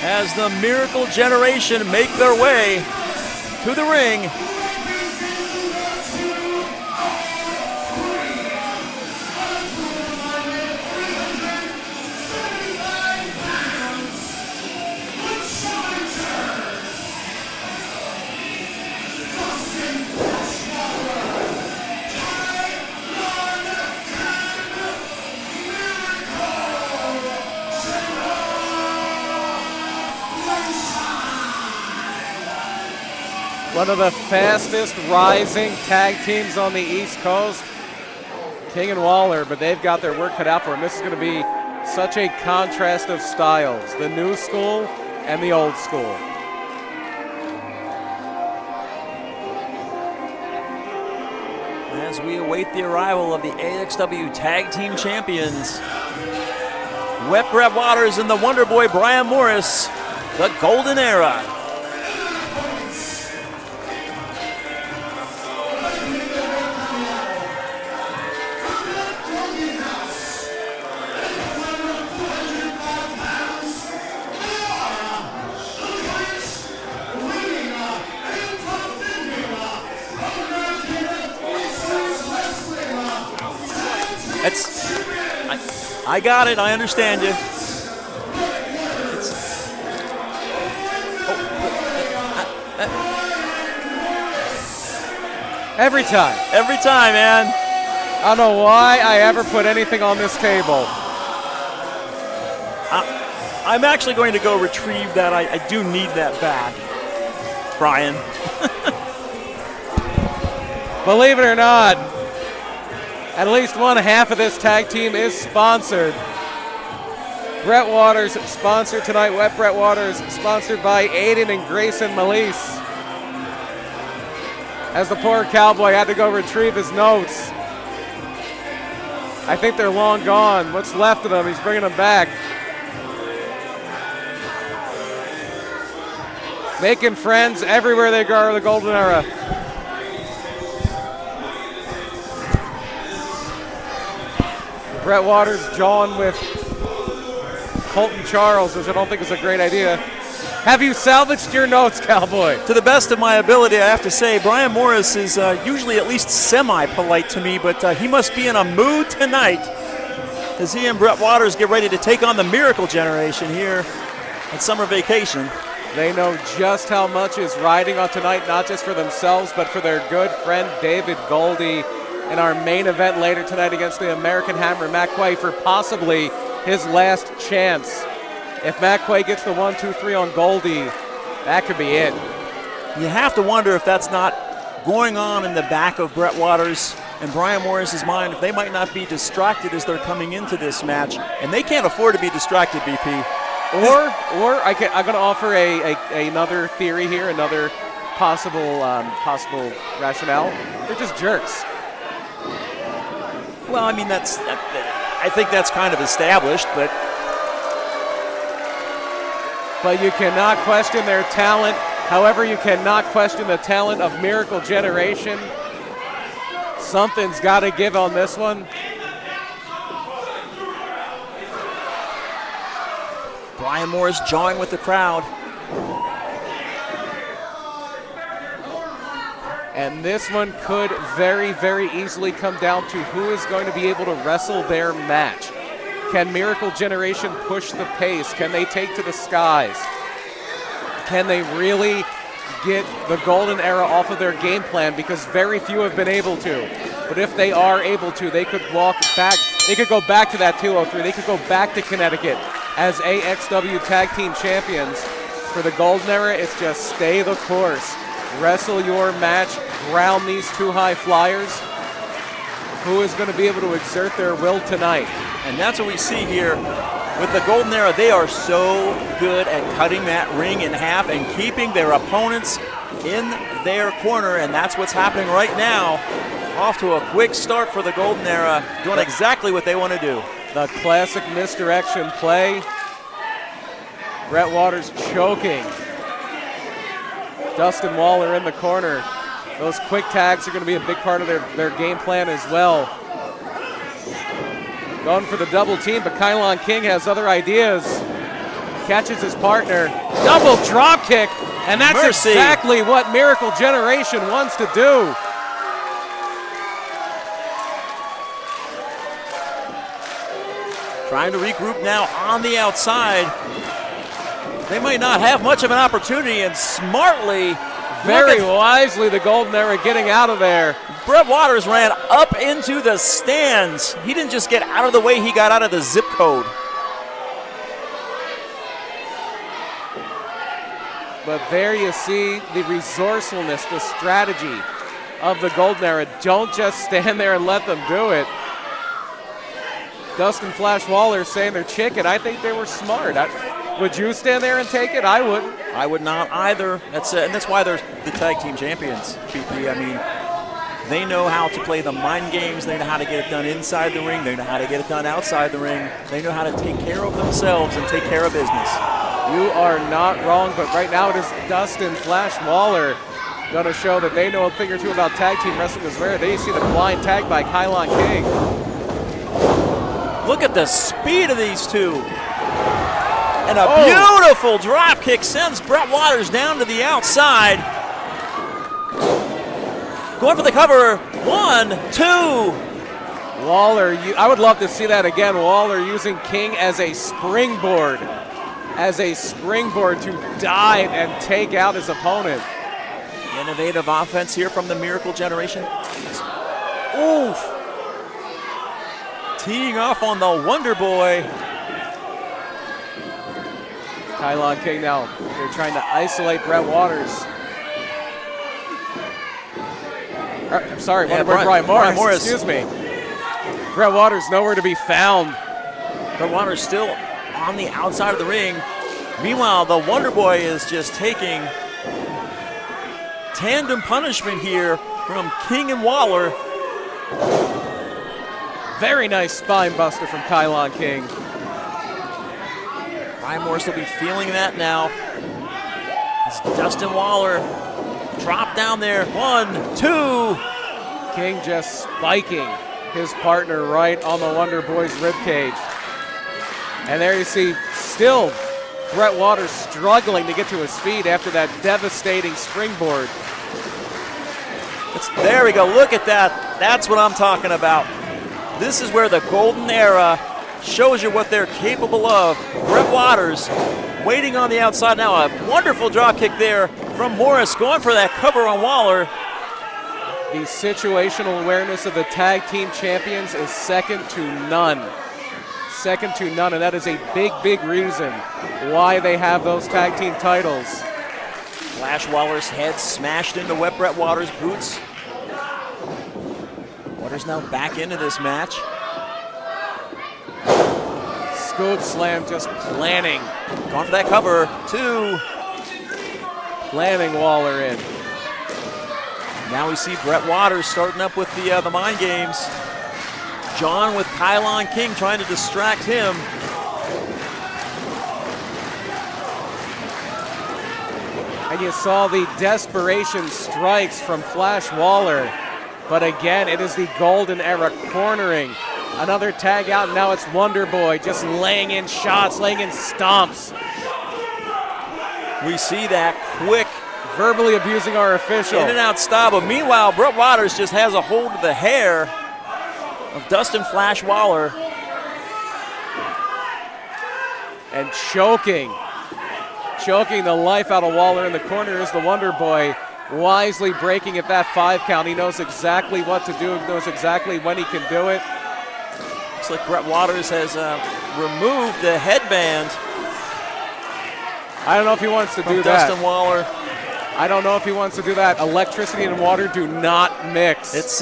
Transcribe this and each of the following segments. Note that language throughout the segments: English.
As the Miracle Generation make their way to the ring. One of the fastest rising tag teams on the East Coast, King and Waller, but they've got their work cut out for them. This is going to be such a contrast of styles, the new school and the old school. As we await the arrival of the AXW Tag Team Champions, Wet Brett Waters and the Wonderboy Brian Morris, the Golden Era. I got it. I understand you. Every time. Every time, man. I don't know why I ever put anything on this table. I'm actually going to go retrieve that. I do need that back, Brian. Believe it or not, at least one half of this tag team is sponsored. Brett Waters sponsored tonight. Wet Brett Waters sponsored by Aiden and Grayson Melise. As the poor cowboy had to go retrieve his notes. I think they're long gone. What's left of them, he's bringing them back. Making friends everywhere they go, the Golden Era. Brett Waters jawing with Colton Charles, which I don't think is a great idea. Have you salvaged your notes, Cowboy? To the best of my ability, I have to say, Brian Morris is usually at least semi-polite to me, but he must be in a mood tonight as he and Brett Waters get ready to take on the Miracle Generation here at summer vacation. They know just how much is riding on tonight, not just for themselves, but for their good friend David Goldie in our main event later tonight against the American Hammer, Matt Quay, for possibly his last chance. If Matt Quay gets the 1-2-3 on Goldie, that could be it. You have to wonder if that's not going on in the back of Brett Waters and Brian Morris's mind, if they might not be distracted as they're coming into this match. And they can't afford to be distracted, BP. Or I'm going to offer another theory here, another possible rationale. They're just jerks. Well, I mean, I think that's kind of established, but you cannot question their talent. However, you cannot question the talent of Miracle Generation. Something's got to give on this one. Brian Morris jawing with the crowd. And this one could very, very easily come down to who is going to be able to wrestle their match. Can Miracle Generation push the pace? Can they take to the skies? Can they really get the Golden Era off of their game plan? Because very few have been able to. But if they are able to, they could walk back. They could go back to that 203. They could go back to Connecticut as AXW Tag Team Champions. For the Golden Era, it's just stay the course. Wrestle your match, ground these two high flyers. Who is going to be able to exert their will tonight? And that's what we see here with the Golden Era. They are so good at cutting that ring in half and keeping their opponents in their corner, and that's what's happening right now Off to a quick start for the Golden Era, doing exactly what they want to do. The classic misdirection play. Brett Waters choking. Dustin Waller in the corner. Those quick tags are going to be a big part of their game plan as well. Going for the double team, but Kylon King has other ideas. Catches his partner. Double drop kick, and that's exactly what Miracle Generation wants to do. Trying to regroup now on the outside. They might not have much of an opportunity, and smartly, very wisely, the Golden Era getting out of there. Brett Waters ran up into the stands. He didn't just get out of the way, he got out of the zip code. But there you see the resourcefulness, the strategy of the Golden Era. Don't just stand there and let them do it. Dustin Flash Waller saying they're chicken. I think they were smart. Would you stand there and take it? I wouldn't. I would not either. And that's why they're the tag team champions, BP. I mean, they know how to play the mind games. They know how to get it done inside the ring. They know how to get it done outside the ring. They know how to take care of themselves and take care of business. You are not wrong, but right now it is Dustin Flash Waller going to show that they know a thing or two about tag team wrestling as well. There you see the blind tag by Kylon King. Look at the speed of these two. And a beautiful drop kick sends Brett Waters down to the outside. Going for the cover. 1, 2. Waller, I would love to see that again. Waller using King as a springboard. To dive and take out his opponent. Innovative offense here from the Miracle Generation. Oof. Teeing off on the Wonderboy. Kylon King now, they're trying to isolate Brett Waters. I'm sorry, Wonderboy Brian Morris. Excuse me. Brett Waters nowhere to be found. Brett Waters still on the outside of the ring. Meanwhile, the Wonderboy is just taking tandem punishment here from King and Waller. Very nice spine buster from Kylon King. Brian Morris will be feeling that now. As Dustin Waller dropped down there. 1, 2. King just spiking his partner right on the Wonderboy's ribcage. And there you see still Brett Waters struggling to get to his feet after that devastating springboard. There we go. Look at that. That's what I'm talking about. This is where the Golden Era shows you what they're capable of. Brett Waters waiting on the outside now. A wonderful drop kick there from Morris, going for that cover on Waller. The situational awareness of the tag team champions is second to none. Second to none, and that is a big, big reason why they have those tag team titles. Flash Waller's head smashed into Brett Waters' boots. Waters now back into this match. Scoop slam just planning. Going for that cover. 2. Planning Waller in. Now we see Brett Waters starting up with the mind games. John with Kylon King trying to distract him. And you saw the desperation strikes from Flash Waller. But again, it is the Golden Era cornering. Another tag out, and now it's Wonderboy just laying in shots, laying in stomps. We see that quick, verbally abusing our official. In and out style, but meanwhile, Brett Waters just has a hold of the hair of Dustin Flash Waller. And choking the life out of Waller in the corner is the Wonderboy, wisely breaking at that 5 count. He knows exactly what to do, knows exactly when he can do it. Looks like Brett Waters has removed the headband. I don't know if he wants to do that. Dustin Waller. I don't know if he wants to do that. Electricity and water do not mix. It's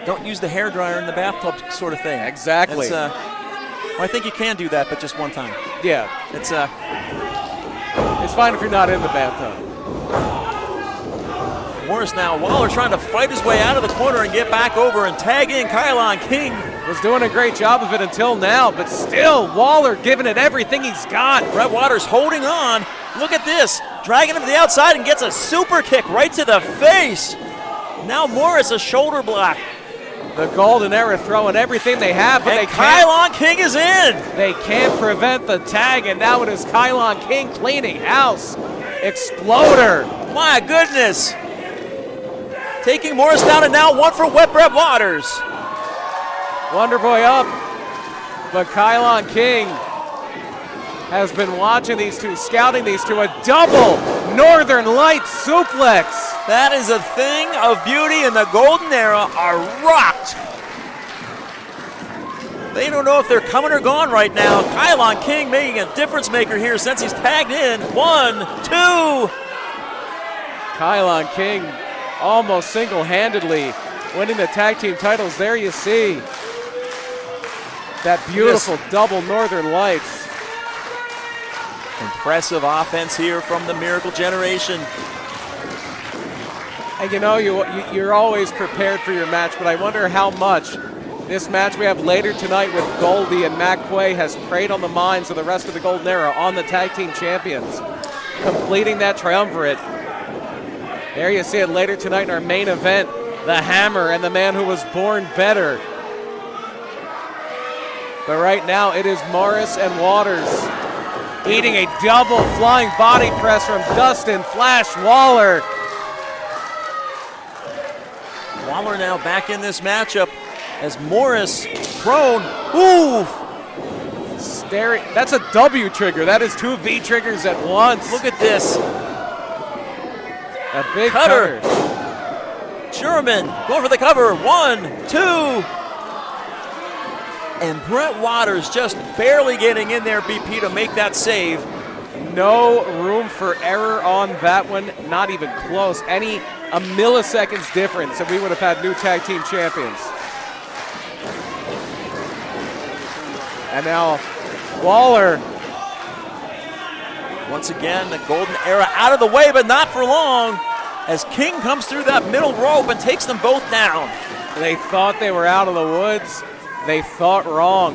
don't use the hairdryer in the bathtub sort of thing. Exactly. Well, I think you can do that, but just one time. Yeah. It's fine if you're not in the bathtub. Morris now. Waller trying to fight his way out of the corner and get back over and tag in Kylon King. Was doing a great job of it until now, but still Waller giving it everything he's got. Brett Waters holding on. Look at this. Dragging him to the outside and gets a super kick right to the face. Now Morris a shoulder block. The Golden Era throwing everything they have, but and they can't. Kylon King is in. They can't prevent the tag, and now it is Kylon King cleaning house. Exploder. My goodness. Taking Morris down, and now one for Wet Brett Waters. Wonderboy up, but Kylon King has been watching these two, scouting these two. A double Northern Lights suplex. That is a thing of beauty, and the Golden Era are rocked. They don't know if they're coming or gone right now. Kylon King making a difference maker here since he's tagged in. 1, 2. Kylon King almost single-handedly winning the tag team titles. There you see that beautiful double Northern Lights. Impressive offense here from the Miracle Generation. And you know, you're always prepared for your match, but I wonder how much this match we have later tonight with Goldie and Matt Quay has preyed on the minds of the rest of the Golden Era on the tag team champions. Completing that triumvirate. There you see it later tonight in our main event. The Hammer and the man who was born better. But right now it is Morris and Waters eating a double flying body press from Dustin Flash Waller. Waller now back in this matchup as Morris prone. Ooh! That's a W trigger. That is 2 V triggers at once. Look at this. A big cutter. Sherman going for the cover. 1, 2. And Brett Waters just barely getting in there, BP, to make that save. No room for error on that one. Not even close. A milliseconds difference, and we would have had new tag team champions. And now Waller. Once again, the Golden Era out of the way, but not for long, as King comes through that middle rope and takes them both down. They thought they were out of the woods. They thought wrong.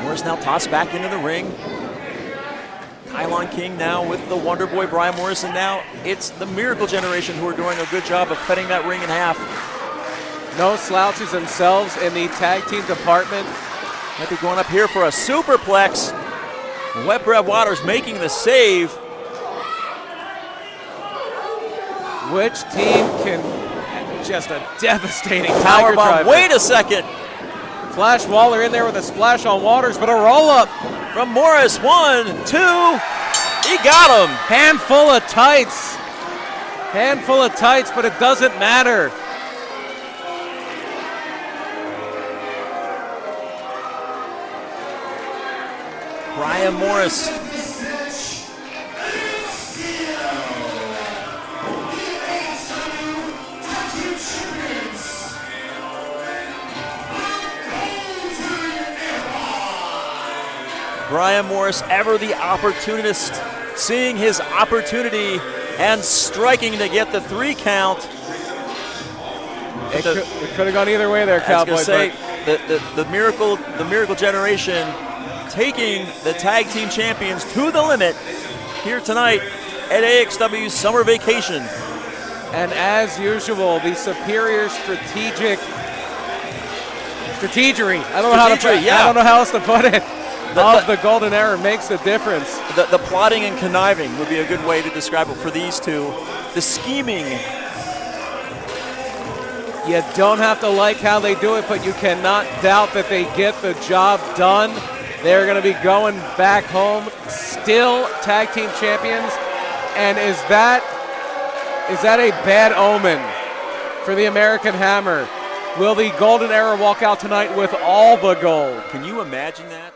Morris now tossed back into the ring. Kylon King now with the Wonderboy Brian Morris, and now it's the Miracle Generation who are doing a good job of cutting that ring in half. No slouches themselves in the tag team department. Might be going up here for a superplex. Wet Brett Waters making the save. Which team can just a devastating Power tiger bomb. driver. Wait a second. Flash Waller in there with a splash on Waters, but a roll up from Morris. 1, 2. He got him. Handful of tights. Handful of tights, but it doesn't matter. Brian Morris. Brian Morris, ever the opportunist, seeing his opportunity and striking to get the 3 count. It could have gone either way there, Cowboy. I was going to say, the Miracle Generation taking the tag team champions to the limit here tonight at AXW's Summer Vacation. And as usual, the superior strategery. I don't know how else to put it. The Golden Era makes the difference. The plotting and conniving would be a good way to describe it for these two. The scheming. You don't have to like how they do it, but you cannot doubt that they get the job done. They're going to be going back home, still tag team champions. And is that a bad omen for the American Hammer? Will the Golden Era walk out tonight with all the gold? Can you imagine that?